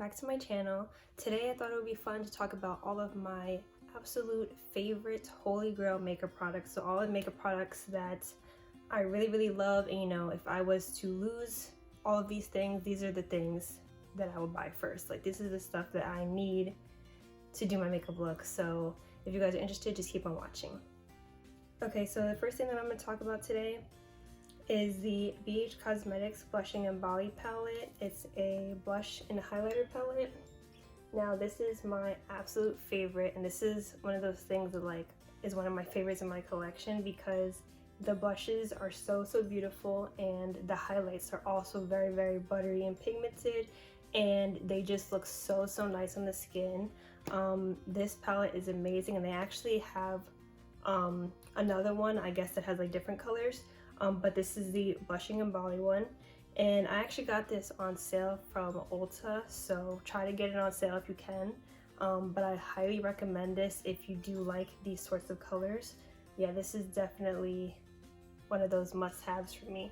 back to my channel. Today I thought it would be fun to talk about all of my absolute favorite holy grail makeup products. So all the makeup products that I really love, and you know, if I was to lose all of these things, these are the things that I would buy first. Like, this is the stuff that I need to do my makeup look. So if you guys are interested, just keep on watching. Okay, so the first thing that I'm going to talk about today is the BH Cosmetics Blushing and Bali palette. It's a blush and highlighter palette. Now this is my absolute favorite, and this is one of those things that like is one of my favorites in my collection because the blushes are so beautiful, and the highlights are also very buttery and pigmented, and they just look so nice on the skin. This palette is amazing, and they actually have another one, I guess, that has like different colors. But this is the Blushing and Bali one, and I actually got this on sale from Ulta, so try to get it on sale if you can. But I highly recommend this if you do like these sorts of colors. Yeah, this is definitely one of those must-haves for me.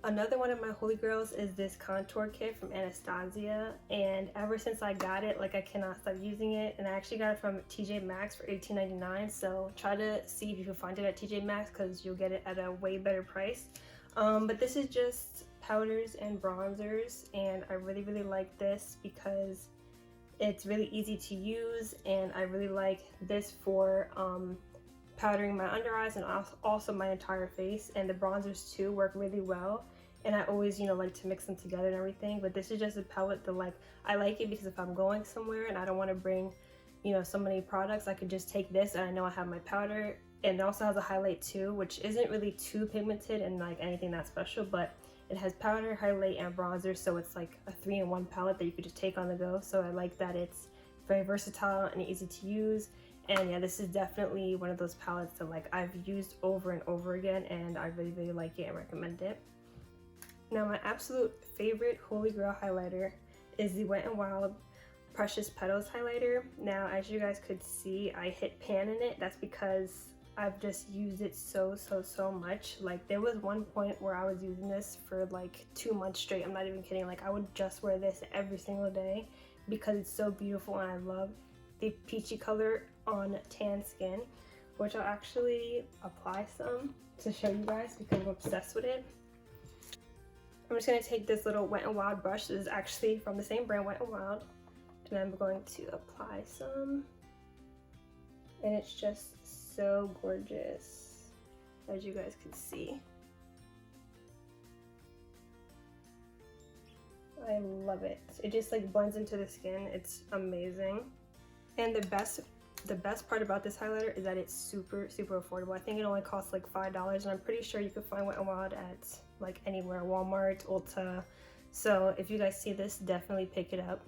Another one of my holy grails is this contour kit from Anastasia, and ever since I got it, like, I cannot stop using it. And I actually got it from TJ Maxx for $18.99, so try to see if you can find it at TJ Maxx because you'll get it at a way better price. But this is just powders and bronzers, and I really like this because it's really easy to use, and I really like this for powdering my under eyes and also my entire face, and the bronzers too work really well. And I always, you know, like to mix them together and everything. But this is just a palette that, like, I like it because if I'm going somewhere and I don't want to bring, you know, so many products, I could just take this and I know I have my powder. And it also has a highlight too, which isn't really too pigmented and like anything that special, but it has powder, highlight, and bronzer, so it's like a 3-in-1 palette that you could just take on the go. So I like that it's very versatile and easy to use. And yeah, this is definitely one of those palettes that like I've used over and over again, and I really like it and recommend it. Now my absolute favorite holy grail highlighter is the Wet n Wild Precious Petals highlighter. Now, as you guys could see, I hit pan in it. That's because I've just used it so much. Like, there was one point where I was using this for like 2 months straight. I'm not even kidding. Like, I would just wear this every single day because it's so beautiful, and I love the peachy color on tan skin, which I'll actually apply some to show you guys because I'm obsessed with it. I'm just going to take this little Wet n Wild brush. This is actually from the same brand, Wet n Wild, and I'm going to apply some, and it's just so gorgeous, as you guys can see. I love it. It just like blends into the skin. It's amazing. And the best part about this highlighter is that it's super affordable. I think it only costs like $5, and I'm pretty sure you could find Wet n Wild at like anywhere, Walmart, Ulta. So if you guys see this, definitely pick it up.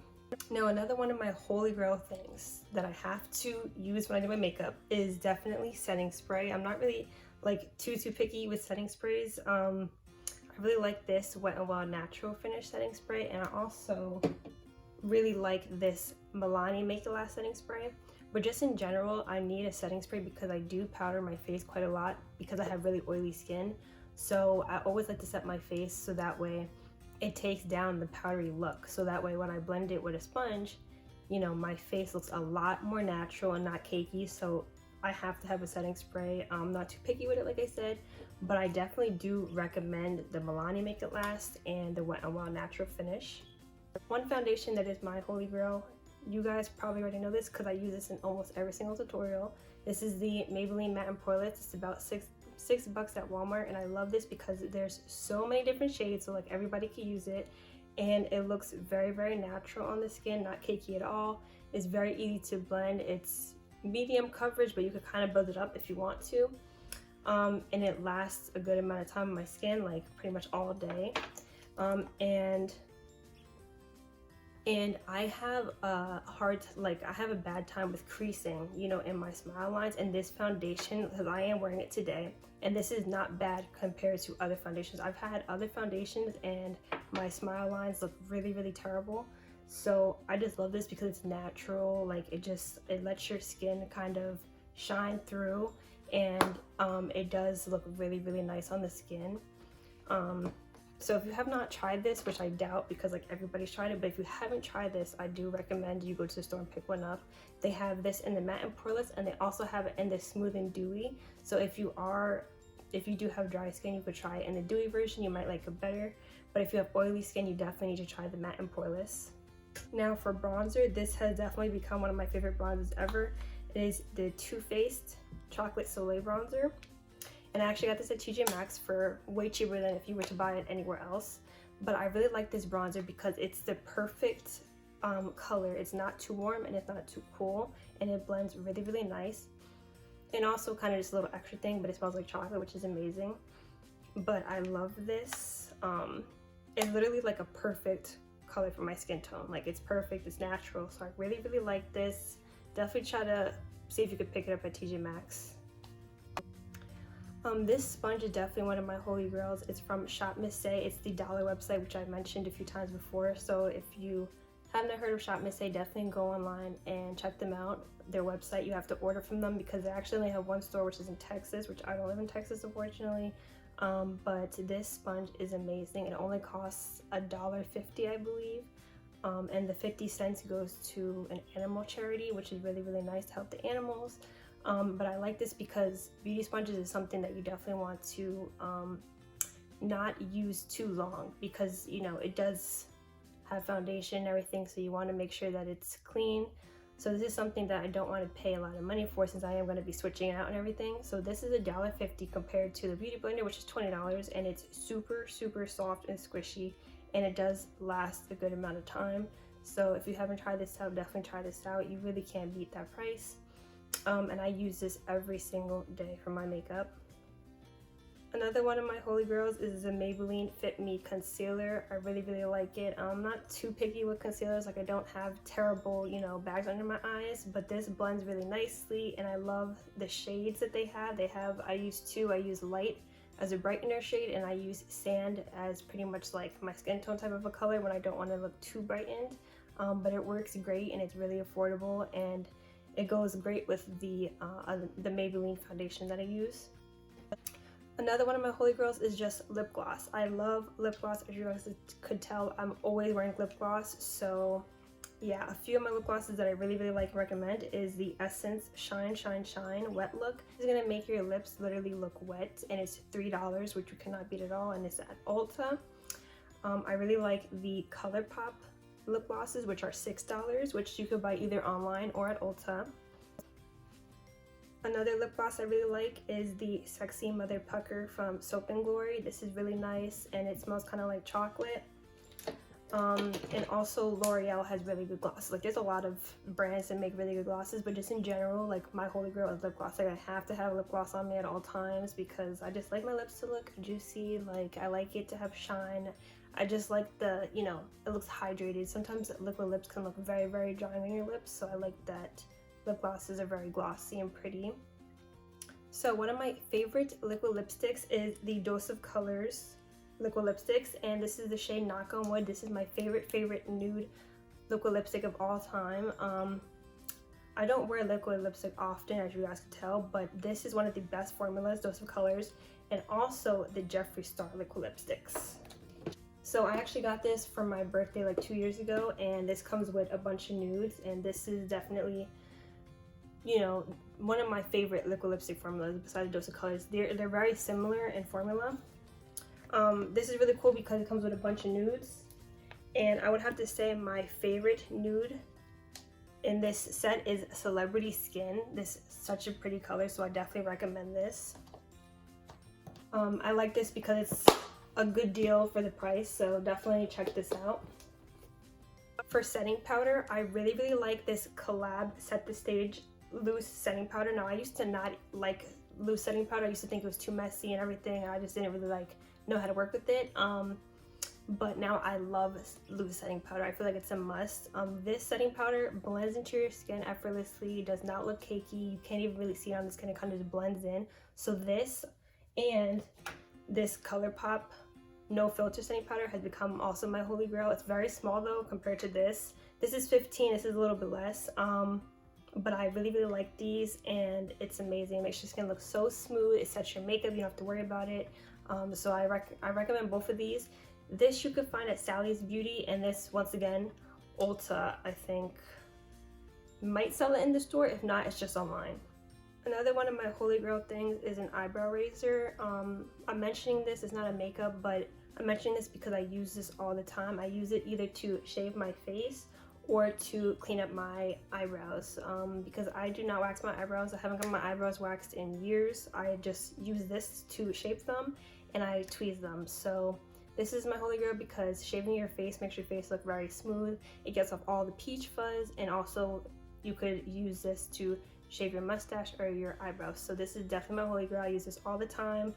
Now, another one of my holy grail things that I have to use when I do my makeup is definitely setting spray. I'm not really like too picky with setting sprays. I really like this Wet n Wild Natural Finish setting spray, and I also really like this Maybelline Make It Last setting spray. But just in general, I need a setting spray because I do powder my face quite a lot because I have really oily skin. So I always like to set my face so that way it takes down the powdery look. So that way when I blend it with a sponge, you know, my face looks a lot more natural and not cakey. So I have to have a setting spray. I'm not too picky with it, like I said, but I definitely do recommend the Maybelline Make It Last and the Wet n Wild Natural Finish. One foundation that is my holy grail, you guys probably already know this because I use this in almost every single tutorial. This is the Maybelline Matte and Poreless. It's about $6 at Walmart, and I love this because there's so many different shades, so like everybody can use it, and it looks very natural on the skin, not cakey at all. It's very easy to blend. It's medium coverage, but you could kind of build it up if you want to. And it lasts a good amount of time on my skin, like pretty much all day. And I have a I have a bad time with creasing, you know, in my smile lines, and this foundation, because I am wearing it today, and this is not bad compared to other foundations. I've had other foundations and my smile lines look really terrible. So I just love this because it's natural. Like, it lets your skin kind of shine through, and it does look really nice on the skin. So if you have not tried this, which I doubt because like everybody's tried it, but if you haven't tried this, I do recommend you go to the store and pick one up. They have this in the matte and poreless, and they also have it in the smooth and dewy. So if you do have dry skin, you could try it in the dewy version. You might like it better. But if you have oily skin, you definitely need to try the matte and poreless. Now for bronzer, this has definitely become one of my favorite bronzers ever. It is the Too Faced Chocolate Soleil Bronzer. And I actually got this at TJ Maxx for way cheaper than if you were to buy it anywhere else. But I really like this bronzer because it's the perfect color. It's not too warm and it's not too cool, and it blends really, really nice. And also kind of just a little extra thing, but it smells like chocolate, which is amazing. But I love this. It's literally like a perfect color for my skin tone. Like, it's perfect, it's natural. So I really, really like this. Definitely try to see if you could pick it up at TJ Maxx. This sponge is definitely one of my holy grails. It's from Shop Miss Say. It's the dollar website, which I mentioned a few times before. So if you haven't heard of Shop Miss Say, definitely go online and check them out. Their website, you have to order from them because they actually only have one store, which is in Texas, which I don't live in Texas, unfortunately. But this sponge is amazing. It only costs $1.50, I believe. And the 50 cents goes to an animal charity, which is really, really nice to help the animals. But I like this because beauty sponges is something that you definitely want to not use too long, because you know it does have foundation and everything, so you want to make sure that it's clean. So this is something that I don't want to pay a lot of money for, since I am going to be switching out and everything. So this is $1.50 compared to the Beauty Blender, which is $20, and it's super, super soft and squishy, and it does last a good amount of time. So if you haven't tried this out, definitely try this out. You really can't beat that price. And I use this every single day for my makeup. Another one of my holy grails is the Maybelline Fit Me Concealer. I really, really like it. I'm not too picky with concealers. Like, I don't have terrible, you know, bags under my eyes, but this blends really nicely, and I love the shades that they have. I use two. I use light as a brightener shade, and I use sand as pretty much like my skin tone type of a color when I don't want to look too brightened. But it works great, and it's really affordable, and it goes great with the Maybelline foundation that I use. Another one of my holy grails is just lip gloss. I love lip gloss. As you guys could tell, I'm always wearing lip gloss. So yeah, a few of my lip glosses that I really, really like and recommend is the Essence Shine Shine Shine Wet Look. It's gonna make your lips literally look wet, and it's $3, which you cannot beat at all, and it's at Ulta. I really like the ColourPop lip glosses, which are $6, which you could buy either online or at Ulta. Another lip gloss I really like is the Sexy Mother Pucker from Soap & Glory. This is really nice, and it smells kind of like chocolate. And also L'Oreal has really good glosses. Like, there's a lot of brands that make really good glosses, but just in general, like, my holy grail is lip gloss. Like, I have to have lip gloss on me at all times because I just like my lips to look juicy. Like, I like it to have shine. I just like the, you know, it looks hydrated. Sometimes liquid lips can look very, very dry on your lips, so I like that lip glosses are very glossy and pretty. So one of my favorite liquid lipsticks is the Dose of Colors liquid lipsticks, and this is the shade Knock on Wood. This is my favorite nude liquid lipstick of all time. I don't wear liquid lipstick often, as you guys can tell, but this is one of the best formulas, Dose of Colors, and also the Jeffree Star liquid lipsticks. So I actually got this for my birthday like 2 years ago, and this comes with a bunch of nudes, and this is definitely, you know, one of my favorite liquid lipstick formulas besides Dose of Colors. They're very similar in formula. This is really cool because it comes with a bunch of nudes, and I would have to say my favorite nude in this set is Celebrity Skin. This is such a pretty color, so I definitely recommend this. I like this because it's a good deal for the price, so definitely check this out. For setting powder, I really, really like this Collab Set the Stage loose setting powder. Now, I used to not like loose setting powder. I used to think it was too messy and everything, and I just didn't really like know how to work with it. But now I love loose setting powder. I feel like it's a must. This setting powder blends into your skin effortlessly, does not look cakey. You can't even really see it on the skin, it kind of just blends in. So this and this ColourPop No Filter setting powder has become also my holy grail. It's very small though compared to this. This is 15, this is a little bit less. But I really, really like these, and it's amazing. It makes your skin look so smooth. It sets your makeup, you don't have to worry about it. So I recommend both of these. This you could find at Sally's Beauty, and this, once again, Ulta, I think, might sell it in the store. If not, it's just online. Another one of my holy grail things is an eyebrow razor. I'm mentioning this, it's not a makeup, but I'm mentioning this because I use this all the time. I use it either to shave my face or to clean up my eyebrows, because I do not wax my eyebrows. I haven't got my eyebrows waxed in years. I just use this to shape them, and I tweeze them. So this is my holy grail because shaving your face makes your face look very smooth. It gets off all the peach fuzz, and also you could use this to shave your mustache or your eyebrows. So this is definitely my holy grail. I use this all the time.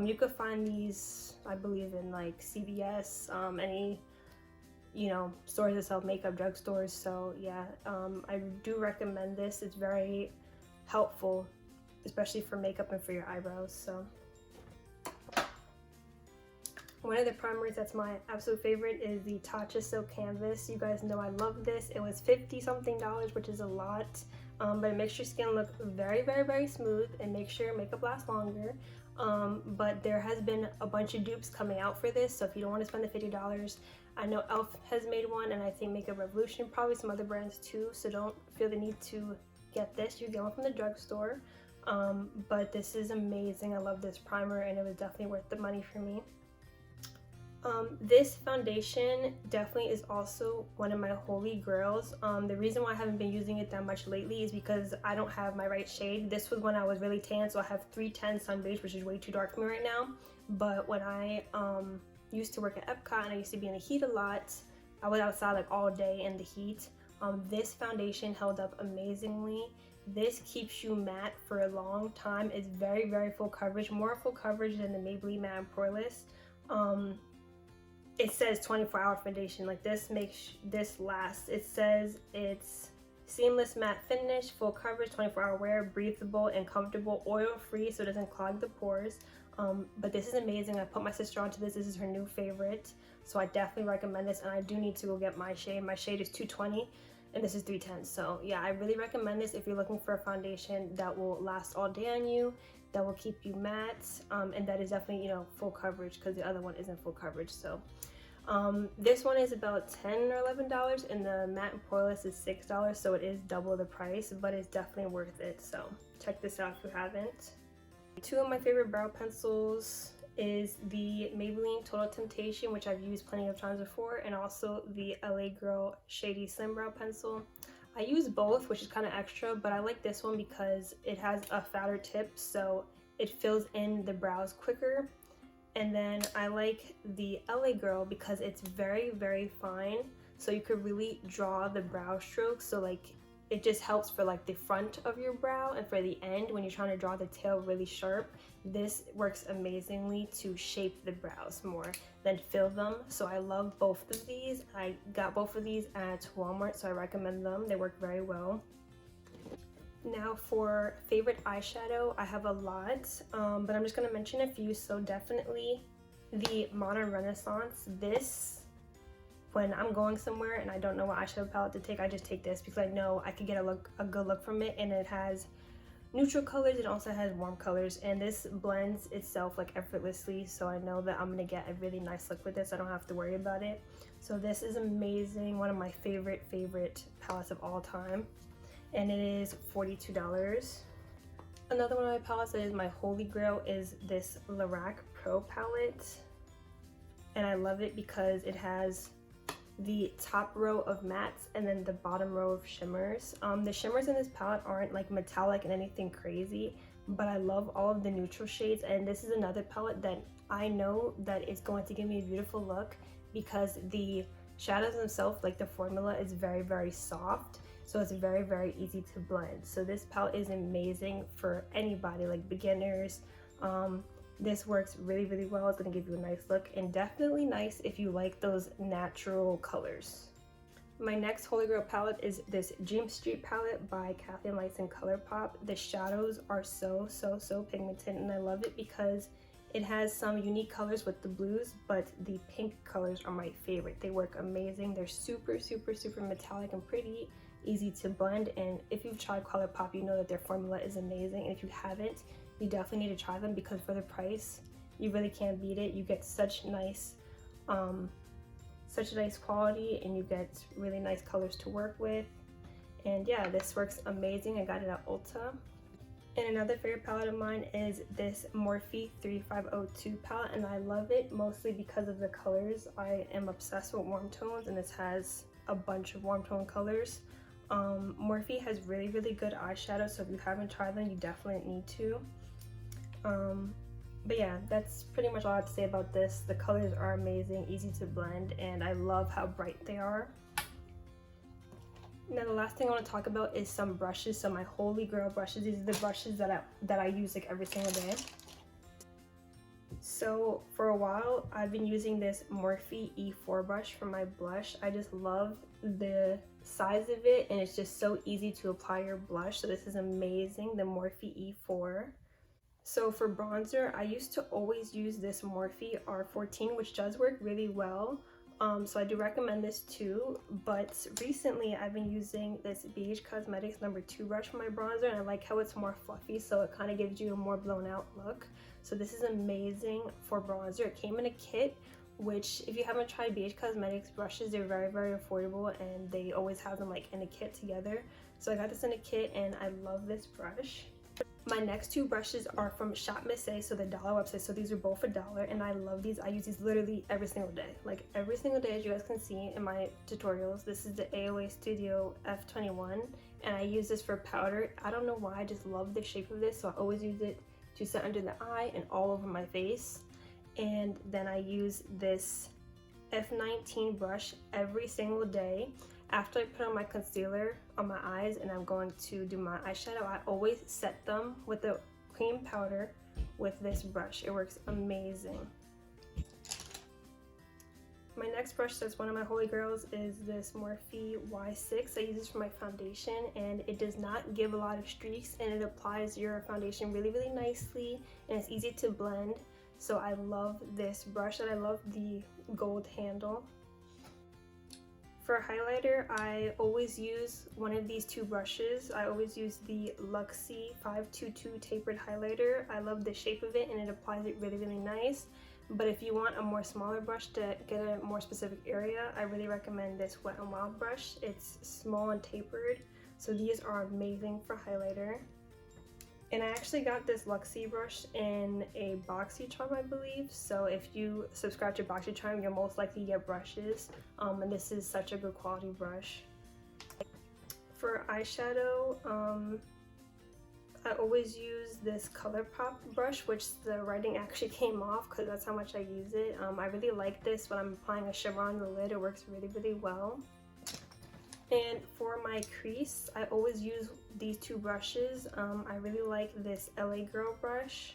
You could find these, I believe, in like CVS, any, you know, stores that sell makeup, drugstores. So yeah, I do recommend this. It's very helpful, especially for makeup and for your eyebrows. So one of the primers that's my absolute favorite is the Tatcha Silk Canvas. You guys know I love this. It was $50-something, which is a lot, but it makes your skin look very, very, very smooth and makes your makeup last longer. But there has been a bunch of dupes coming out for this, so if you don't want to spend the $50, I know e.l.f. has made one, and I think Makeup Revolution, probably some other brands too, so don't feel the need to get this. You can get one from the drugstore, but this is amazing. I love this primer, and it was definitely worth the money for me. This foundation definitely is also one of my holy grails. The reason why I haven't been using it that much lately is because I don't have my right shade. This was when I was really tan, so I have 310 Sun Beige, which is way too dark for me right now. But when I used to work at Epcot and I used to be in the heat a lot, I was outside like all day in the heat. This foundation held up amazingly. This keeps you matte for a long time. It's very, very full coverage, more full coverage than the Maybelline Matte and Poreless. It says 24-hour foundation. Like, this makes this last. It says it's seamless matte finish, full coverage, 24-hour wear, breathable and comfortable, oil-free, so it doesn't clog the pores. But this is amazing. I put my sister onto this. This is her new favorite, so I definitely recommend this, and I do need to go get my shade. My shade is 220 and this is 310. So yeah, I really recommend this if you're looking for a foundation that will last all day on you, that will keep you matte, and that is definitely, you know, full coverage, because the other one isn't full coverage. So this one is about $10 or $11, and the matte and poreless is $6, so it is double the price, but it's definitely worth it. So check this out if you haven't. Two of my favorite brow pencils is the Maybelline Total Temptation, which I've used plenty of times before, and also the LA Girl Shady Slim Brow Pencil. I use both, which is kind of extra, but I like this one because it has a fatter tip, so it fills in the brows quicker. And then I like the LA Girl because it's very, very fine, so you could really draw the brow strokes. So like, it just helps for like the front of your brow, and for the end when you're trying to draw the tail really sharp, this works amazingly to shape the brows more than fill them. So I love both of these. I got both of these at Walmart, so I recommend them. They work very well. Now for favorite eyeshadow, I have a lot, but I'm just going to mention a few. So definitely the Modern Renaissance. This, when I'm going somewhere and I don't know what eyeshadow palette to take, I just take this because I know I could get a good look from it, and it has neutral colors. It also has warm colors, and this blends itself like effortlessly, so I know that I'm gonna get a really nice look with this. I don't have to worry about it. So this is amazing. One of my favorite palettes of all time, and it is $42. Another one of my palettes that is my holy grail is this Lorac Pro palette, and I love it because it has the top row of mattes and then the bottom row of shimmers. The shimmers in this palette aren't like metallic and anything crazy, but I love all of the neutral shades, and this is another palette that I know that is going to give me a beautiful look because the shadows themselves, like the formula, is very, very soft, so it's very, very easy to blend. So this palette is amazing for anybody, like beginners. This works really, really well. It's going to give you a nice look, and definitely nice if you like those natural colors. My next holy grail palette is this Dream Street palette by Kathleen Lights and ColourPop. The shadows are so pigmented, and I love it because it has some unique colors with the blues, but the pink colors are my favorite. They work amazing. They're super metallic and pretty, easy to blend, and if you've tried ColourPop, you know that their formula is amazing, and if you haven't, you definitely need to try them because for the price, you really can't beat it. You get such nice quality, and you get really nice colors to work with. And yeah, this works amazing. I got it at Ulta. And another favorite palette of mine is this Morphe 3502 palette, and I love it mostly because of the colors. I am obsessed with warm tones, and this has a bunch of warm tone colors. Morphe has really good eyeshadow, so if you haven't tried them, you definitely need to. But yeah, that's pretty much all I have to say about this. The colors are amazing, easy to blend, and I love how bright they are. Now the last thing I want to talk about is some brushes. So my holy grail brushes. These are the brushes that I use like every single day. So for a while I've been using this Morphe E4 brush for my blush. I just love the size of it, and it's just so easy to apply your blush. So this is amazing, the Morphe E4. So for bronzer, I used to always use this Morphe R14, which does work really well. So I do recommend this too, but recently I've been using this BH Cosmetics No. 2 brush for my bronzer, and I like how it's more fluffy, so it kind of gives you a more blown out look. So this is amazing for bronzer. It came in a kit, which if you haven't tried BH Cosmetics brushes, they're very affordable, and they always have them like in a kit together. So I got this in a kit, and I love this brush. My next two brushes are from Shop Miss A, so the dollar website. So these are both $1, and I love these. I use these literally every single day, like every single day, as you guys can see in my tutorials. This is the AOA Studio F21, and I use this for powder. I don't know why, I just love the shape of this, so I always use it to set under the eye and all over my face. And then I use this F19 brush every single day. After I put on my concealer on my eyes and I'm going to do my eyeshadow, I always set them with the cream powder with this brush. It works amazing. My next brush that's one of my holy grails is this Morphe Y6. I use this for my foundation, and it does not give a lot of streaks, and it applies your foundation really nicely, and it's easy to blend. So I love this brush, and I love the gold handle. For highlighter, I always use one of these two brushes. I always use the Luxie 522 tapered highlighter. I love the shape of it, and it applies it really nice. But if you want a more smaller brush to get a more specific area, I really recommend this Wet n Wild brush. It's small and tapered, so these are amazing for highlighter. And I actually got this Luxie brush in a BoxyCharm, I believe. So if you subscribe to BoxyCharm, you'll most likely get brushes. And this is such a good quality brush. For eyeshadow, I always use this ColourPop brush, which the writing actually came off because that's how much I use it. I really like this when I'm applying a shimmer on the lid. It works really well. And for my crease, I always use these two brushes. I really like this LA Girl brush.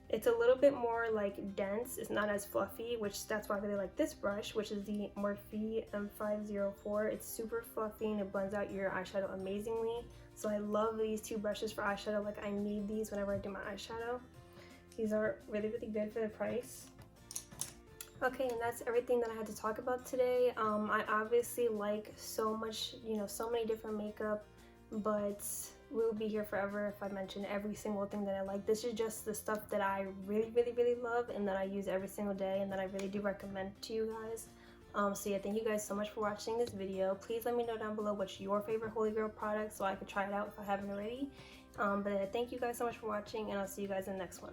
It's a little bit more like dense, it's not as fluffy, which that's why I really like this brush, which is the Morphe M504. It's super fluffy and it blends out your eyeshadow amazingly. So I love these two brushes for eyeshadow. Like, I need these whenever I do my eyeshadow. These are really good for the price. Okay, and that's everything that I had to talk about today. I obviously like so much, so many different makeup, but we'll be here forever if I mention every single thing that I like. This is just the stuff that I really love and that I use every single day and that I really do recommend to you guys. So yeah, thank you guys so much for watching this video. Please let me know down below what's your favorite Holy Grail product so I can try it out if I haven't already. But thank you guys so much for watching, and I'll see you guys in the next one.